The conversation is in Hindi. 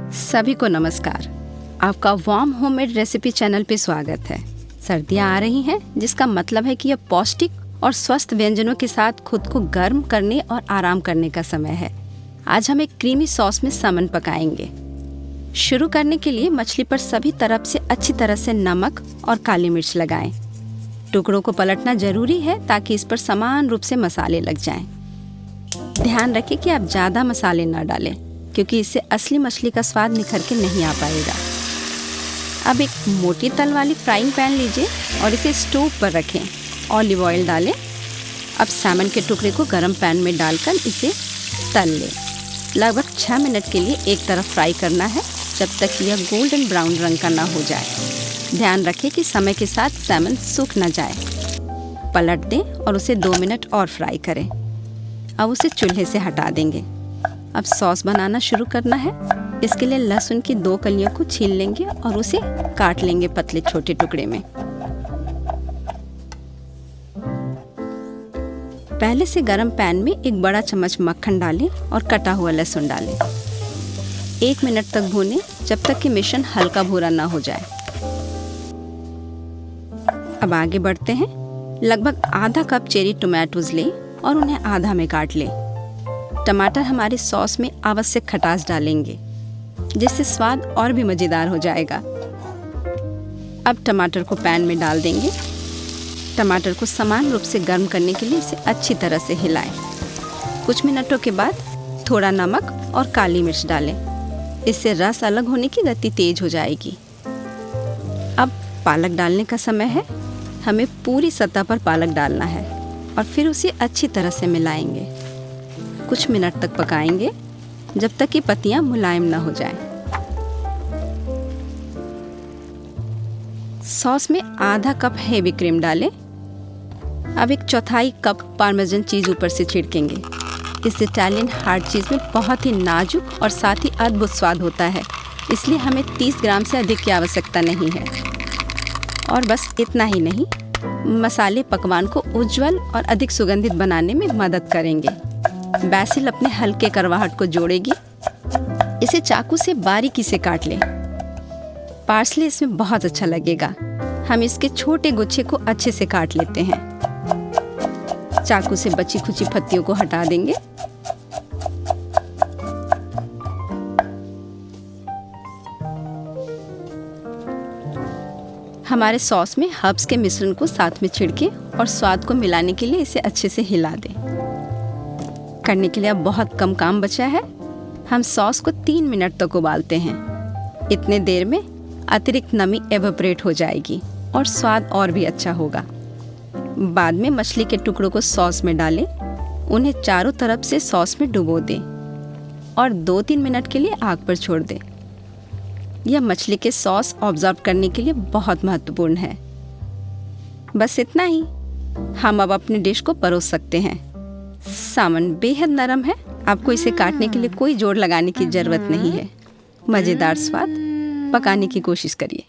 सभी को नमस्कार। आपका वार्म होममेड रेसिपी चैनल पे स्वागत है। सर्दियाँ आ रही हैं, जिसका मतलब है कि यह पौष्टिक और स्वस्थ व्यंजनों के साथ खुद को गर्म करने और आराम करने का समय है। आज हम एक क्रीमी सॉस में सामन पकाएंगे। शुरू करने के लिए मछली पर सभी तरफ से अच्छी तरह से नमक और काली मिर्च लगाएं। टुकड़ों को पलटना जरूरी है ताकि इस पर समान रूप से मसाले लग जाएं। ध्यान रखें कि आप ज़्यादा मसाले न डालें, क्योंकि इससे असली मछली का स्वाद निखर के नहीं आ पाएगा। अब एक मोटी तल वाली फ्राइंग पैन लीजिए और इसे स्टोव पर रखें। ऑलिव ऑयल डालें। अब सैमन के टुकड़े को गरम पैन में डालकर इसे तल लें। लगभग 6 मिनट के लिए एक तरफ फ्राई करना है, जब तक यह गोल्डन ब्राउन रंग का ना हो जाए। ध्यान रखें कि समय के साथ सैमन सूख न जाए। पलट दें और उसे 2 मिनट और फ्राई करें। अब उसे चूल्हे से हटा देंगे। अब सॉस बनाना शुरू करना है। इसके लिए लहसुन की 2 कलियों को छील लेंगे और उसे काट लेंगे पतले छोटे टुकड़े में। पहले से गरम पैन में एक बड़ा चम्मच मक्खन डालें और कटा हुआ लहसुन डालें। 1 मिनट तक भूनें, जब तक कि मिश्रण हल्का भूरा ना हो जाए। अब आगे बढ़ते हैं। लगभग आधा कप चेरी टोमेटोज लें और उन्हें आधा में काट लें। टमाटर हमारी सॉस में आवश्यक खटास डालेंगे, जिससे स्वाद और भी मज़ेदार हो जाएगा। अब टमाटर को पैन में डाल देंगे। टमाटर को समान रूप से गर्म करने के लिए इसे अच्छी तरह से हिलाएं। कुछ मिनटों के बाद थोड़ा नमक और काली मिर्च डालें। इससे रस अलग होने की गति तेज हो जाएगी। अब पालक डालने का समय है। हमें पूरी सतह पर पालक डालना है और फिर उसे अच्छी तरह से मिलाएंगे। कुछ मिनट तक पकाएंगे, जब तक कि पत्तियां मुलायम न हो जाएं। सॉस में आधा कप हेवी क्रीम डालें। अब 1/4 कप पार्मेसन चीज़ ऊपर से छिड़केंगे। इस इटालियन हार्ड चीज़ में बहुत ही नाजुक और साथ ही अद्भुत स्वाद होता है, इसलिए हमें 30 ग्राम से अधिक की आवश्यकता नहीं है। और बस इतना ही नहीं, मसाले पकवान को उज्जवल और अधिक सुगंधित बनाने में मदद करेंगे। बैसिल अपने हल्के करवाहट को जोड़ेगी। इसे चाकू से बारीकी से काट लें। पार्सले इसमें बहुत अच्छा लगेगा। हम इसके छोटे गुच्छे को अच्छे से काट लेते हैं। चाकू से बची खुची पत्तियों को हटा देंगे। हमारे सॉस में हर्ब्स के मिश्रण को साथ में छिड़के और स्वाद को मिलाने के लिए इसे अच्छे से हिला दें। करने के लिए अब बहुत कम काम बचा है। हम सॉस को 3 मिनट तक उबालते हैं। इतने देर में अतिरिक्त नमी एवोपरेट हो जाएगी और स्वाद और भी अच्छा होगा। बाद में मछली के टुकड़ों को सॉस में डालें। उन्हें चारों तरफ से सॉस में डुबो दें और 2-3 मिनट के लिए आग पर छोड़ दें। यह मछली के सॉस ऑब्जॉर्व करने के लिए बहुत महत्वपूर्ण है। बस इतना ही। हम अब अपनी डिश को परोस सकते हैं। सामन बेहद नरम है। आपको इसे काटने के लिए कोई जोड़ लगाने की जरूरत नहीं है। मज़ेदार स्वाद। पकाने की कोशिश करिए।